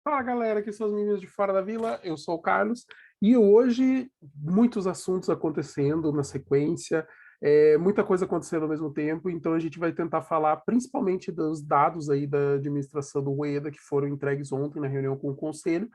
Fala galera, aqui são os meninos de Fora da Vila, eu sou o Carlos e hoje muitos assuntos acontecendo na sequência, muita coisa acontecendo ao mesmo tempo, então a gente vai tentar falar principalmente dos dados aí da administração do UEDA que foram entregues ontem na reunião com o Conselho,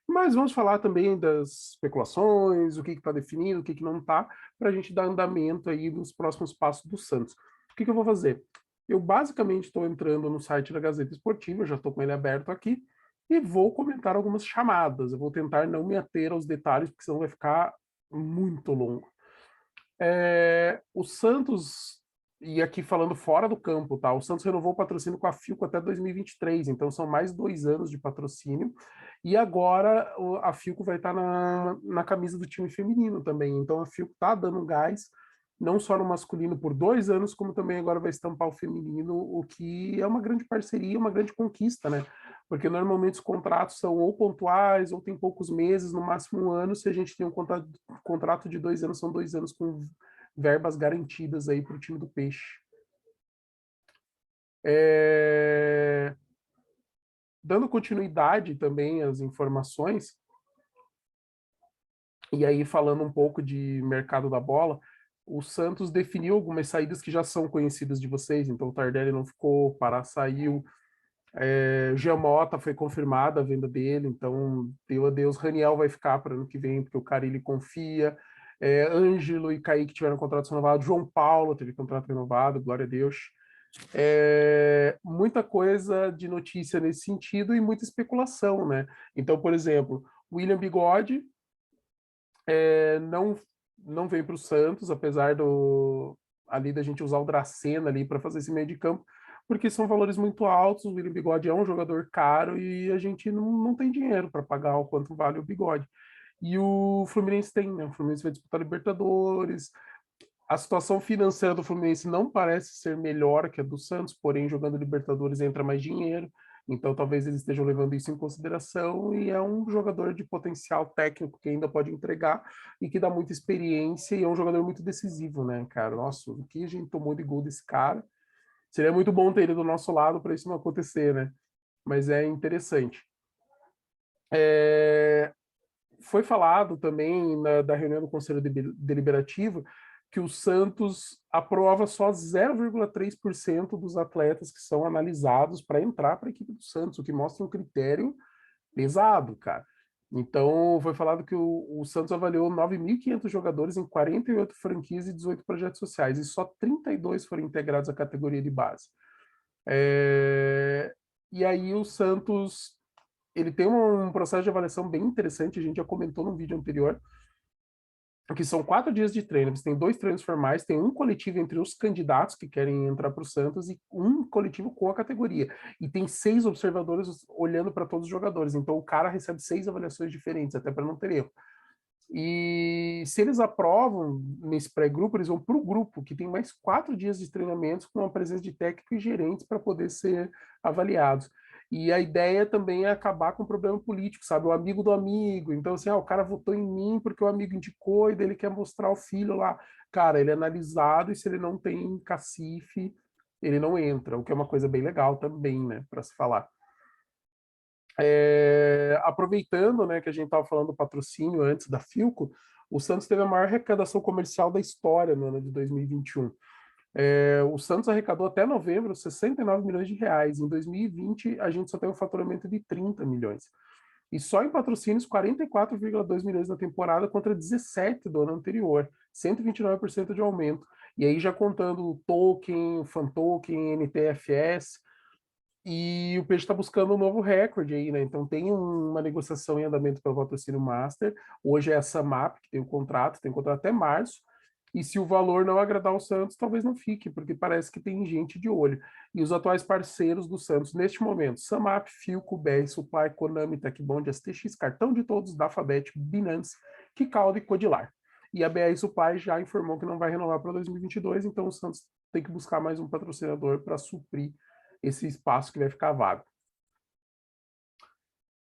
mas vamos falar também das especulações, o que está definido, o que não está, para a gente dar andamento aí nos próximos passos do Santos. O que eu vou fazer? Eu basicamente estou entrando no site da Gazeta Esportiva, já estou com ele aberto aqui, e vou comentar algumas chamadas. Eu vou tentar não me ater aos detalhes, porque senão vai ficar muito longo. O Santos, e aqui falando fora do campo, tá? O Santos renovou o patrocínio com a Philco até 2023, então são mais 2 anos de patrocínio. E agora a Philco vai estar na camisa do time feminino também. Então a Philco está dando um gás, não só no masculino por 2 anos, como também agora vai estampar o feminino, o que é uma grande parceria, uma grande conquista, né? Porque normalmente os contratos são ou pontuais, ou tem poucos meses, no máximo 1 ano. Se a gente tem um contrato de 2 anos, são 2 anos com verbas garantidas aí para o time do Peixe. Dando continuidade também às informações, e aí falando um pouco de mercado da bola, o Santos definiu algumas saídas que já são conhecidas de vocês, então o Tardelli não ficou, Pará saiu, Giamota foi confirmada a venda dele, então deu adeus. Raniel vai ficar para ano que vem, porque o Carille confia. Ângelo e Kaique tiveram contratos renovados. João Paulo teve contrato renovado, glória a Deus. Muita coisa de notícia nesse sentido e muita especulação, né? Então, por exemplo, William Bigode não vem para o Santos, apesar ali da gente usar o Dracena ali para fazer esse meio de campo, porque são valores muito altos. O William Bigode é um jogador caro e a gente não tem dinheiro para pagar o quanto vale o Bigode. E o Fluminense tem, né? O Fluminense vai disputar Libertadores. A situação financeira do Fluminense não parece ser melhor que a do Santos, porém, jogando Libertadores entra mais dinheiro. Então, talvez eles estejam levando isso em consideração. E é um jogador de potencial técnico que ainda pode entregar e que dá muita experiência. E é um jogador muito decisivo, né, cara? Nossa, o que a gente tomou de gol desse cara. Seria muito bom ter ele do nosso lado para isso não acontecer, né? Mas é interessante. Foi falado também da reunião do Conselho Deliberativo que o Santos aprova só 0,3% dos atletas que são analisados para entrar para a equipe do Santos, o que mostra um critério pesado, cara. Então, foi falado que o Santos avaliou 9.500 jogadores em 48 franquias e 18 projetos sociais, e só 32 foram integrados à categoria de base. E aí o Santos ele tem um processo de avaliação bem interessante, a gente já comentou no vídeo anterior, que são 4 dias de treino. Eles têm 2 treinos formais, tem um coletivo entre os candidatos que querem entrar para o Santos e um coletivo com a categoria. E tem 6 observadores olhando para todos os jogadores. Então o cara recebe 6 avaliações diferentes, até para não ter erro. E se eles aprovam nesse pré-grupo, eles vão para o grupo, que tem mais 4 dias de treinamentos com a presença de técnicos e gerentes para poder ser avaliados. E a ideia também é acabar com o problema político, sabe? O amigo do amigo. Então, assim, o cara votou em mim porque o amigo indicou e dele quer mostrar o filho lá. Cara, ele é analisado e se ele não tem cacife, ele não entra, o que é uma coisa bem legal também, né, para se falar. Aproveitando, né, que a gente estava falando do patrocínio antes da Philco, o Santos teve a maior arrecadação comercial da história no ano de 2021. O Santos arrecadou até novembro 69 milhões de reais. Em 2020, a gente só tem um faturamento de 30 milhões. E só em patrocínios, 44,2 milhões na temporada contra 17 do ano anterior, 129% de aumento. E aí já contando o token, o fan token, NTFS, e o Peixe está buscando um novo recorde aí, né? Então tem uma negociação em andamento pelo patrocínio Master. Hoje é a Samap, que tem um contrato até março. E se o valor não agradar o Santos, talvez não fique, porque parece que tem gente de olho. E os atuais parceiros do Santos, neste momento, Samap, Philco, BR Supply, Konami, Tecbond, STX, Cartão de Todos, Dafabet, Binance, Kicaldo e Codilar. E a BR Supply já informou que não vai renovar para 2022, então o Santos tem que buscar mais um patrocinador para suprir esse espaço que vai ficar vago.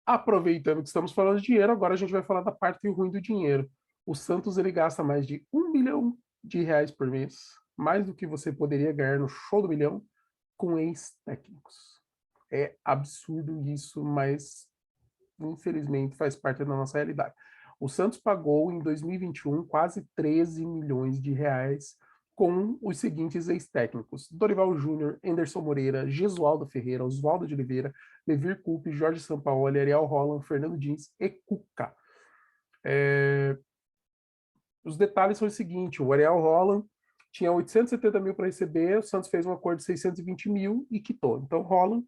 Aproveitando que estamos falando de dinheiro, agora a gente vai falar da parte ruim do dinheiro. O Santos ele gasta mais de R$ 1 bilhão por mês, mais do que você poderia ganhar no show do milhão com ex-técnicos. É absurdo isso, mas infelizmente faz parte da nossa realidade. O Santos pagou em 2021 quase 13 milhões de reais com os seguintes ex-técnicos: Dorival Júnior, Anderson Moreira, Gesualdo Ferreira, Oswaldo de Oliveira, Levir Coupe, Jorge Sampaoli, Ariel Holland, Fernando Diniz e Cuca. Os detalhes são o seguinte: o Ariel Holland tinha 870 mil para receber, o Santos fez um acordo de 620 mil e quitou. Então, Holland,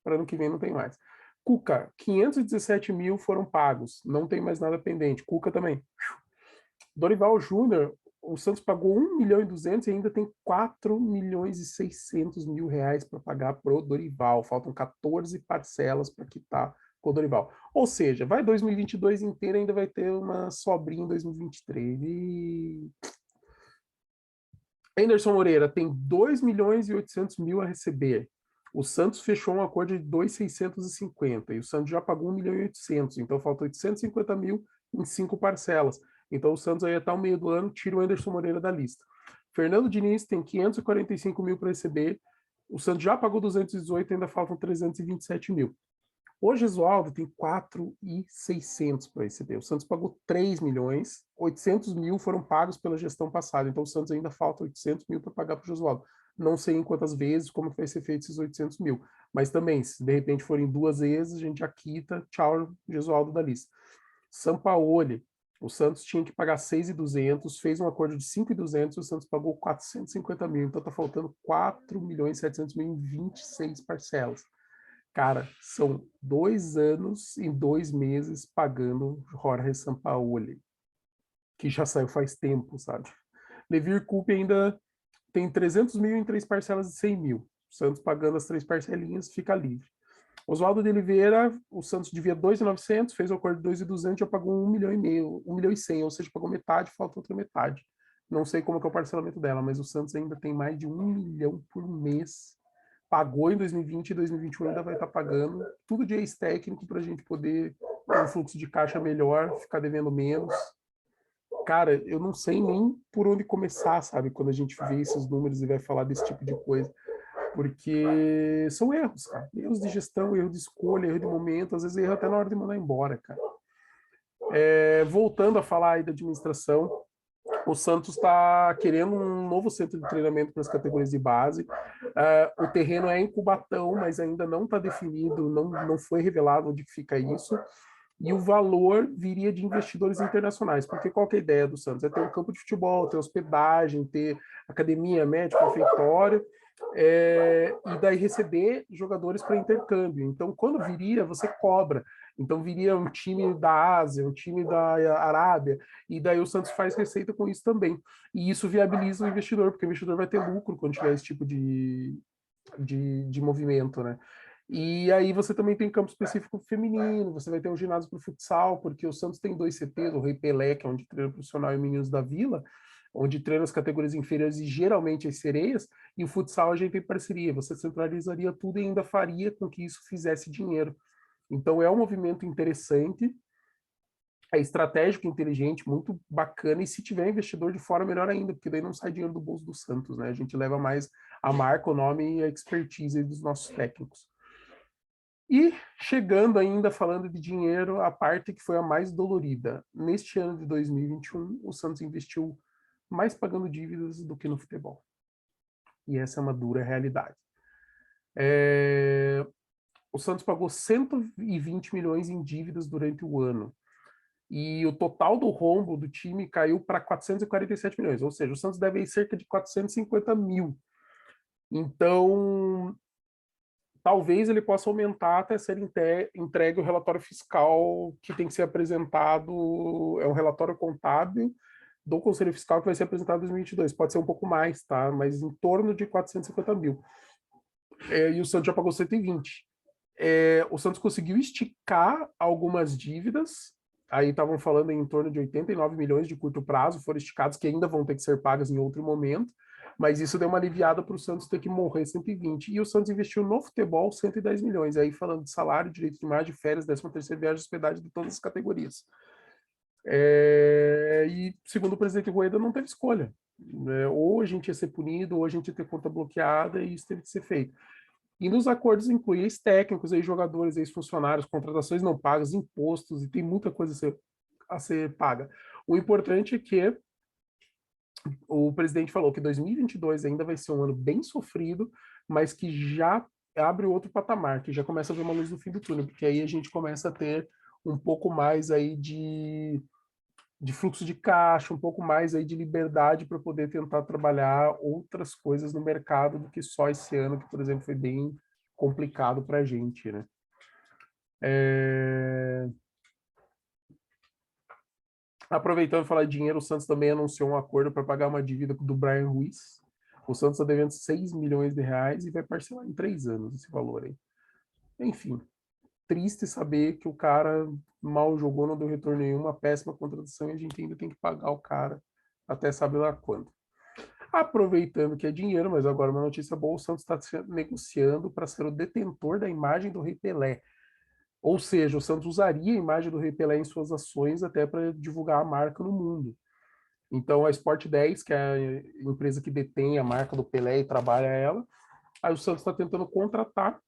para ano que vem não tem mais. Cuca, 517 mil foram pagos, não tem mais nada pendente. Cuca também. Dorival Júnior, o Santos pagou 1 milhão e 200 e ainda tem 4 milhões e 600 mil reais para pagar pro Dorival. Faltam 14 parcelas para quitar com o Dorival. Ou seja, vai 2022 inteiro, ainda vai ter uma sobrinha em 2023. E Anderson Moreira tem 2 milhões e 800 mil a receber. O Santos fechou um acordo de 2,650 e o Santos já pagou 1 milhão e 800, então falta 850 mil em 5 parcelas. Então o Santos aí até o meio do ano tira o Anderson Moreira da lista. Fernando Diniz tem 545 mil para receber, o Santos já pagou 218, ainda faltam 327 mil. O Gesualdo tem 4,600 para receber. O Santos pagou 3 milhões, 800 mil foram pagos pela gestão passada, então o Santos ainda falta 800 mil para pagar para o Gesualdo. Não sei em quantas vezes, como vai ser feito esses 800 mil, mas também, se de repente forem 2 vezes, a gente já quita, tchau, Gesualdo da lista. Sampaoli, o Santos tinha que pagar 6,200, fez um acordo de 5,200, o Santos pagou 450 mil, então está faltando 4 milhões e 700 mil em 26 parcelas. Cara, são 2 anos e 2 meses pagando Jorge Sampaoli, que já saiu faz tempo, sabe? Levir Coupe ainda tem 300 mil em 3 parcelas de 100 mil. O Santos pagando as 3 parcelinhas fica livre. Oswaldo de Oliveira, o Santos devia 2,900, fez o acordo de 2,200, já pagou 1 milhão e meio, 1 milhão e 100, ou seja, pagou metade, falta outra metade. Não sei como é o parcelamento dela, mas o Santos ainda tem mais de 1 milhão por mês. Pagou em 2020 e 2021 ainda vai estar pagando. Tudo de ex-técnico para a gente poder ter um fluxo de caixa melhor, ficar devendo menos. Cara, eu não sei nem por onde começar, sabe? Quando a gente vê esses números e vai falar desse tipo de coisa. Porque são erros, cara. Erros de gestão, erro de escolha, erro de momento, às vezes erro até na hora de mandar embora, cara. Voltando a falar aí da administração, o Santos está querendo um novo centro de treinamento para as categorias de base. O terreno é em Cubatão, mas ainda não está definido, não foi revelado onde fica isso. E o valor viria de investidores internacionais, porque qual que é a ideia do Santos? É ter um campo de futebol, ter hospedagem, ter academia, médico, refeitório, e daí receber jogadores para intercâmbio. Então, quando viria, você cobra. Então, viria um time da Ásia, um time da Arábia, e daí o Santos faz receita com isso também. E isso viabiliza o investidor, porque o investidor vai ter lucro quando tiver esse tipo de movimento, né? E aí você também tem campo específico feminino, você vai ter um ginásio para o futsal, porque o Santos tem 2 CTs, o Rei Pelé, que é onde treina o profissional, e o Meninos da Vila, onde treina as categorias inferiores e geralmente as sereias, e o futsal a gente tem parceria, você centralizaria tudo e ainda faria com que isso fizesse dinheiro. Então é um movimento interessante, é estratégico, inteligente, muito bacana, e se tiver investidor de fora, melhor ainda, porque daí não sai dinheiro do bolso do Santos, né? A gente leva mais a marca, o nome e a expertise dos nossos técnicos. E chegando ainda, falando de dinheiro, a parte que foi a mais dolorida. Neste ano de 2021, o Santos investiu mais pagando dívidas do que no futebol. E essa é uma dura realidade. O Santos pagou 120 milhões em dívidas durante o ano. E o total do rombo do time caiu para 447 milhões. Ou seja, o Santos deve cerca de 450 mil. Então, talvez ele possa aumentar até ser entregue o relatório fiscal que tem que ser apresentado, é um relatório contábil do Conselho Fiscal que vai ser apresentado em 2022. Pode ser um pouco mais, tá? Mas em torno de 450 mil. E o Santos já pagou 120. O Santos conseguiu esticar algumas dívidas, aí estavam falando em torno de 89 milhões de curto prazo, foram esticados, que ainda vão ter que ser pagas em outro momento, mas isso deu uma aliviada para o Santos ter que morrer 120. E o Santos investiu no futebol 110 milhões, aí falando de salário, direito de imagem, férias, 13ª viagem, hospedagem de todas as categorias. E segundo o presidente Rueda, não teve escolha. Ou a gente ia ser punido, ou a gente ia ter conta bloqueada, e isso teve que ser feito. E nos acordos inclui ex-técnicos, ex-jogadores, ex-funcionários, contratações não pagas, impostos, e tem muita coisa a ser paga. O importante é que o presidente falou que 2022 ainda vai ser um ano bem sofrido, mas que já abre outro patamar, que já começa a ver uma luz no fim do túnel, porque aí a gente começa a ter um pouco mais aí de fluxo de caixa, um pouco mais aí de liberdade para poder tentar trabalhar outras coisas no mercado do que só esse ano, que, por exemplo, foi bem complicado para a gente, né? Aproveitando falar de dinheiro, o Santos também anunciou um acordo para pagar uma dívida do Brian Ruiz. O Santos está devendo 6 milhões de reais e vai parcelar em 3 anos esse valor aí. Enfim, triste saber que o cara mal jogou, não deu retorno nenhum, uma péssima contratação e a gente ainda tem que pagar o cara até saber lá quando. Aproveitando que é dinheiro, mas agora uma notícia boa, o Santos está negociando para ser o detentor da imagem do Rei Pelé. Ou seja, o Santos usaria a imagem do Rei Pelé em suas ações até para divulgar a marca no mundo. Então, a Sport 10, que é a empresa que detém a marca do Pelé e trabalha ela, aí o Santos está tentando contratar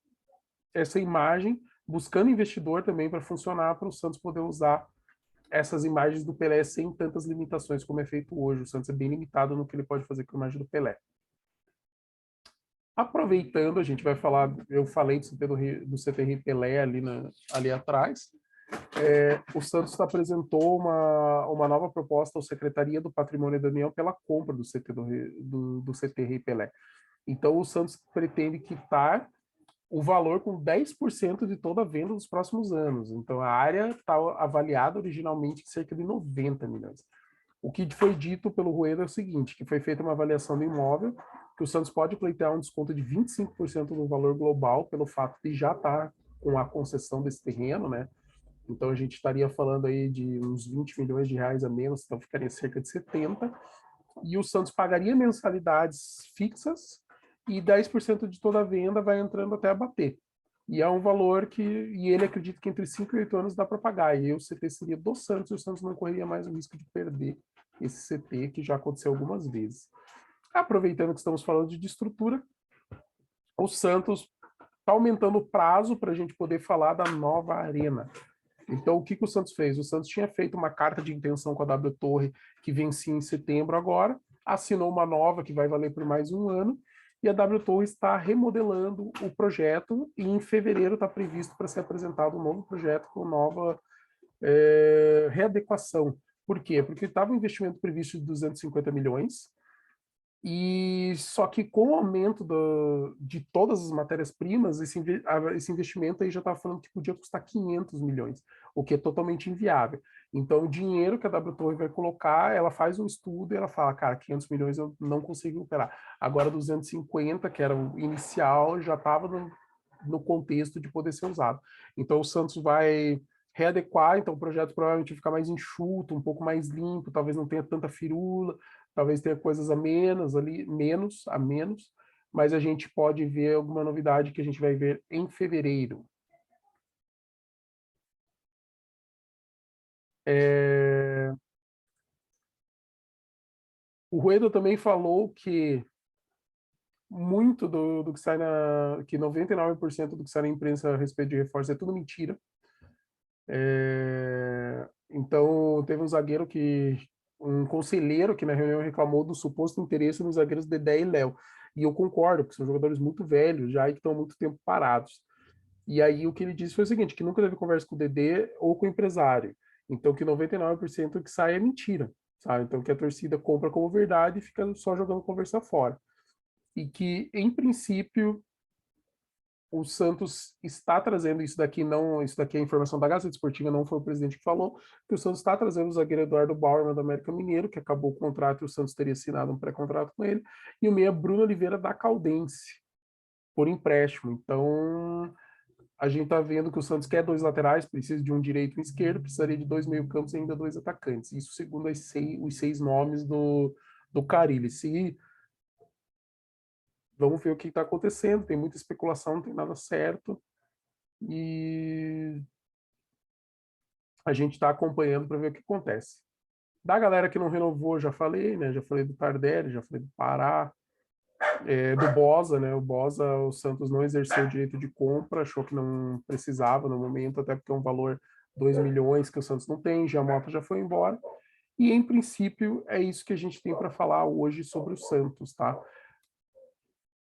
essa imagem, buscando investidor também para funcionar, para o Santos poder usar essas imagens do Pelé sem tantas limitações como é feito hoje. O Santos é bem limitado no que ele pode fazer com a imagem do Pelé. Aproveitando, a gente vai falar, eu falei do CT Pelé ali atrás, o Santos apresentou uma nova proposta à Secretaria do Patrimônio da União pela compra do CT do CT Rei Pelé. Então, o Santos pretende quitar o valor com 10% de toda a venda dos próximos anos. Então, a área está avaliada originalmente em cerca de 90 milhões. O que foi dito pelo Rueda é o seguinte, que foi feita uma avaliação do imóvel, que o Santos pode pleitear um desconto de 25% do valor global, pelo fato de já estar com a concessão desse terreno, né? Então a gente estaria falando aí de uns 20 milhões de reais a menos, então ficaria cerca de 70. E o Santos pagaria mensalidades fixas e 10% de toda a venda vai entrando até abater. E é um valor e ele acredita que entre 5 e 8 anos dá para pagar. E o CT seria do Santos e o Santos não correria mais o risco de perder esse CT, que já aconteceu algumas vezes. Aproveitando que estamos falando de estrutura, o Santos está aumentando o prazo para a gente poder falar da nova arena. Então, o que o Santos fez? O Santos tinha feito uma carta de intenção com a W Torre, que vencia em setembro agora, assinou uma nova que vai valer por mais um ano, e a W Torre está remodelando o projeto, e em fevereiro está previsto para ser apresentado um novo projeto com nova readequação. Por quê? Porque estava um investimento previsto de 250 milhões, e só que com o aumento de todas as matérias-primas, esse investimento aí já estava falando que podia custar 500 milhões, o que é totalmente inviável. Então, o dinheiro que a W Torre vai colocar, ela faz um estudo e ela fala, cara, 500 milhões eu não consigo operar. Agora, 250, que era o inicial, já estava no contexto de poder ser usado. Então, o Santos vai readequar, então o projeto provavelmente vai ficar mais enxuto, um pouco mais limpo, talvez não tenha tanta firula, talvez tenha coisas a menos ali, menos, mas a gente pode ver alguma novidade que a gente vai ver em fevereiro. O Rueda também falou que muito do que sai que 99% do que sai na imprensa a respeito de reforço é tudo mentira. Então, teve um conselheiro que na reunião reclamou do suposto interesse nos zagueiros Dedé e Léo. E eu concordo, porque são jogadores muito velhos já e que estão há muito tempo parados. E aí o que ele disse foi o seguinte, que nunca teve conversa com o Dedé ou com o empresário. Então que 99% que sai é mentira, sabe? Então que a torcida compra como verdade e fica só jogando conversa fora. E que, em princípio, o Santos está trazendo isso daqui é informação da Gazeta Esportiva, não foi o presidente que falou, que o Santos está trazendo o zagueiro Eduardo Bauerman do América Mineiro, que acabou o contrato e o Santos teria assinado um pré-contrato com ele, e o meia Bruno Oliveira da Caldense, por empréstimo. Então, a gente está vendo que o Santos quer dois laterais, precisa de um direito e um esquerdo, precisaria de dois meio-campos e ainda dois atacantes. Isso segundo os seis nomes do Carille. Se Vamos ver o que está acontecendo, tem muita especulação, não tem nada certo. E a gente está acompanhando para ver o que acontece. Da galera que não renovou, já falei, né? Já falei do Tardelli, já falei do Pará. do Bosa, né? O Bosa, o Santos não exerceu o direito de compra, achou que não precisava no momento, até porque é um valor 2 milhões que o Santos não tem, já a Mota já foi embora. E, em princípio, é isso que a gente tem para falar hoje sobre o Santos, tá?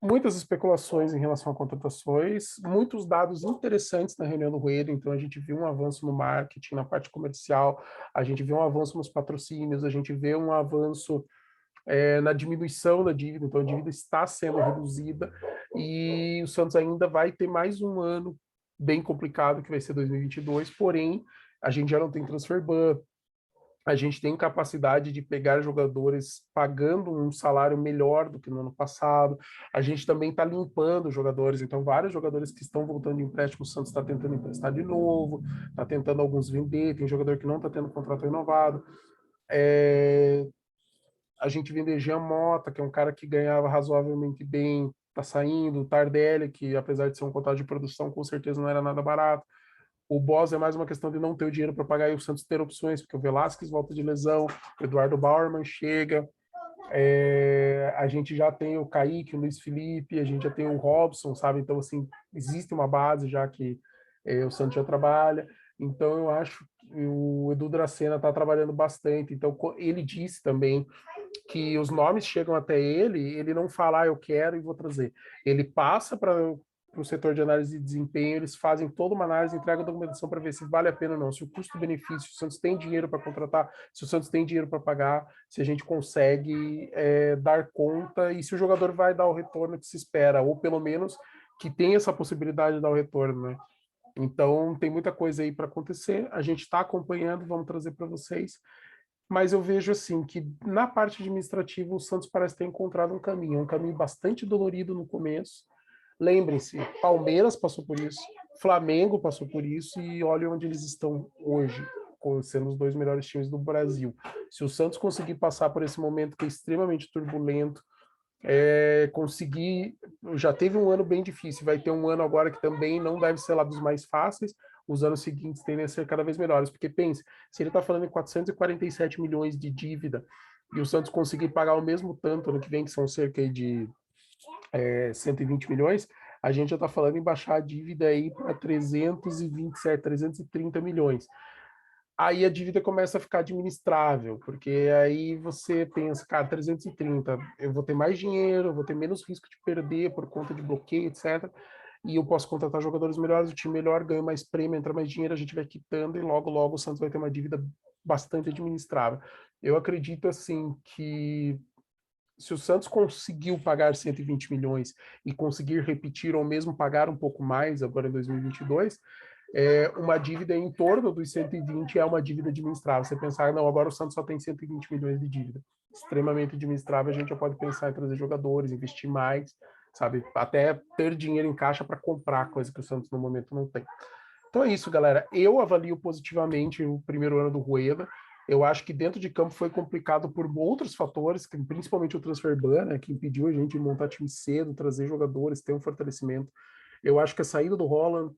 Muitas especulações em relação a contratações, muitos dados interessantes na reunião do Rueda, então a gente viu um avanço no marketing, na parte comercial, a gente viu um avanço nos patrocínios, a gente vê um avanço na diminuição da dívida, então a dívida está sendo reduzida e o Santos ainda vai ter mais um ano bem complicado, que vai ser 2022, porém a gente já não tem transfer ban, a gente tem capacidade de pegar jogadores pagando um salário melhor do que no ano passado. A gente também está limpando jogadores, então vários jogadores que estão voltando de empréstimo, o Santos está tentando emprestar de novo, está tentando alguns vender, tem jogador que não está tendo contrato renovado. A gente vende Jean Mota, que é um cara que ganhava razoavelmente bem, está saindo. O Tardelli, que apesar de ser um contrato de produção, com certeza não era nada barato. O Boss é mais uma questão de não ter o dinheiro para pagar e o Santos ter opções, porque o Velasquez volta de lesão, o Eduardo Bauerman chega, a gente já tem o Kaique, o Luiz Felipe, a gente já tem o Robson, sabe? Então, assim, existe uma base já que o Santos já trabalha. Então, eu acho que o Edu Dracena está trabalhando bastante. Então, ele disse também que os nomes chegam até ele, ele não fala, eu quero e vou trazer. Ele passa para o setor de análise de desempenho, eles fazem toda uma análise, entregam a documentação para ver se vale a pena ou não, se o custo-benefício, se o Santos tem dinheiro para contratar, se o Santos tem dinheiro para pagar, se a gente consegue dar conta e se o jogador vai dar o retorno que se espera, ou pelo menos que tem essa possibilidade de dar o retorno, né? Então, tem muita coisa aí para acontecer, a gente está acompanhando, vamos trazer para vocês, mas eu vejo assim que na parte administrativa o Santos parece ter encontrado um caminho bastante dolorido no começo. Lembrem-se, Palmeiras passou por isso, Flamengo passou por isso e olha onde eles estão hoje, sendo os dois melhores times do Brasil. Se o Santos conseguir passar por esse momento que é extremamente turbulento, conseguir, já teve um ano bem difícil, vai ter um ano agora que também não deve ser lá dos mais fáceis, os anos seguintes tendem a ser cada vez melhores, porque pense, se ele está falando em 447 milhões de dívida e o Santos conseguir pagar o mesmo tanto no que vem, que são cerca de 120 milhões, a gente já está falando em baixar a dívida aí para 327, 330 milhões. Aí a dívida começa a ficar administrável, porque aí você pensa, cara, 330, eu vou ter mais dinheiro, eu vou ter menos risco de perder por conta de bloqueio, etc. E eu posso contratar jogadores melhores, o time melhor, ganho mais prêmio, entra mais dinheiro, a gente vai quitando e logo, logo o Santos vai ter uma dívida bastante administrável. Eu acredito, assim, que se o Santos conseguiu pagar 120 milhões e conseguir repetir ou mesmo pagar um pouco mais agora em 2022, uma dívida em torno dos 120 é uma dívida administrável. Você pensar, não, agora o Santos só tem 120 milhões de dívida. Extremamente administrável, a gente já pode pensar em trazer jogadores, investir mais, sabe? Até ter dinheiro em caixa para comprar, coisa que o Santos no momento não tem. Então é isso, galera. Eu avalio positivamente o primeiro ano do Rueda. Eu acho que dentro de campo foi complicado por outros fatores, principalmente o transfer ban, né, que impediu a gente de montar time cedo, trazer jogadores, ter um fortalecimento. Eu acho que a saída do Holland,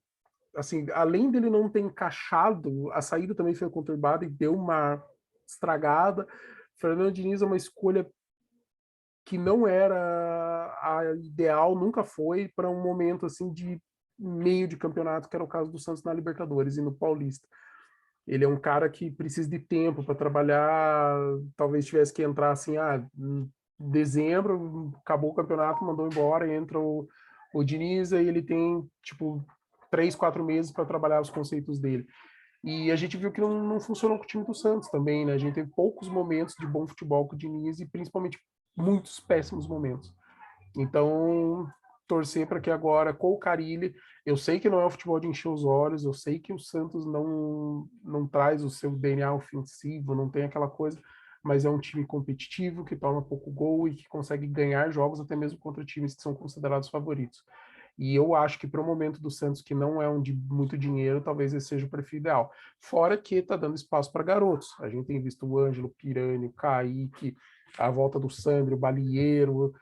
assim, além dele não ter encaixado, a saída também foi conturbada e deu uma estragada. Fernando Diniz é uma escolha que não era a ideal, nunca foi, para um momento assim de meio de campeonato, que era o caso do Santos na Libertadores e no Paulista. Ele é um cara que precisa de tempo para trabalhar, talvez tivesse que entrar assim, em dezembro, acabou o campeonato, mandou embora, entra o Diniz e ele tem, tipo, 3, 4 meses para trabalhar os conceitos dele. E a gente viu que não funcionou com o time do Santos também, né? A gente teve poucos momentos de bom futebol com o Diniz e principalmente muitos péssimos momentos. Então, torcer para que agora, com o Carille, eu sei que não é o futebol de encher os olhos, eu sei que o Santos não traz o seu DNA ofensivo, não tem aquela coisa, mas é um time competitivo, que toma pouco gol e que consegue ganhar jogos até mesmo contra times que são considerados favoritos. E eu acho que para o momento do Santos, que não é um de muito dinheiro, talvez esse seja o perfil ideal. Fora que está dando espaço para garotos. A gente tem visto o Ângelo, o Pirani, o Kaique, a volta do Sandro, o Balieiro,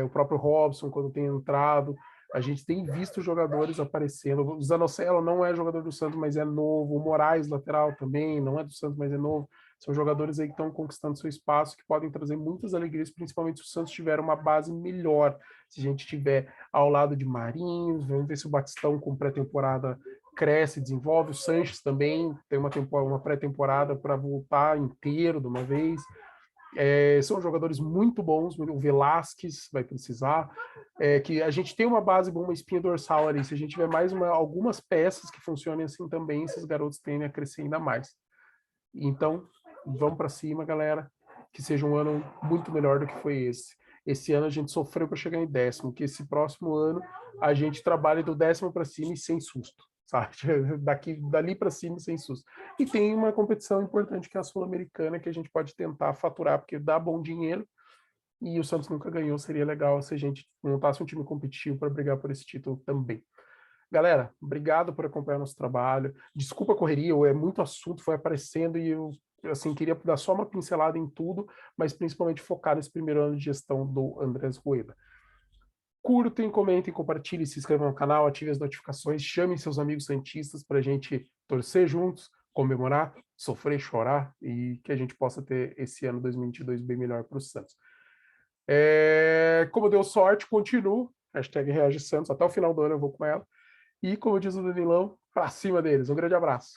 o próprio Robson, quando tem entrado. A gente tem visto jogadores aparecendo. O Zanocelo não é jogador do Santos, mas é novo. O Moraes, lateral, também, não é do Santos, mas é novo. São jogadores aí que estão conquistando seu espaço, que podem trazer muitas alegrias, principalmente se o Santos tiver uma base melhor. Se a gente tiver ao lado de Marinho, vamos ver se o Batistão com pré-temporada cresce, desenvolve. O Sanches também tem uma pré-temporada para voltar inteiro de uma vez. São jogadores muito bons, o Velasquez vai precisar, que a gente tem uma base boa, uma espinha dorsal ali, se a gente tiver mais algumas peças que funcionem assim também, esses garotos tendem a crescer ainda mais. Então, vamos para cima, galera, que seja um ano muito melhor do que foi esse. Esse ano a gente sofreu para chegar em 10º, que esse próximo ano a gente trabalhe do 10º para cima e sem susto, sabe? Dali para cima sem susto. E tem uma competição importante que é a Sul-Americana, que a gente pode tentar faturar, porque dá bom dinheiro, e o Santos nunca ganhou, seria legal se a gente montasse um time competitivo para brigar por esse título também. Galera, obrigado por acompanhar nosso trabalho. Desculpa a correria, é muito assunto, foi aparecendo e eu assim, queria dar só uma pincelada em tudo, mas principalmente focar nesse primeiro ano de gestão do Andrés Rueda. Curtem, comentem, compartilhem, se inscrevam no canal, ativem as notificações, chamem seus amigos santistas para a gente torcer juntos, comemorar, sofrer, chorar e que a gente possa ter esse ano 2022 bem melhor para o Santos. Como deu sorte, continuo. Hashtag Reage Santos. Até o final do ano eu vou com ela. E como diz o Danilão, para cima deles. Um grande abraço.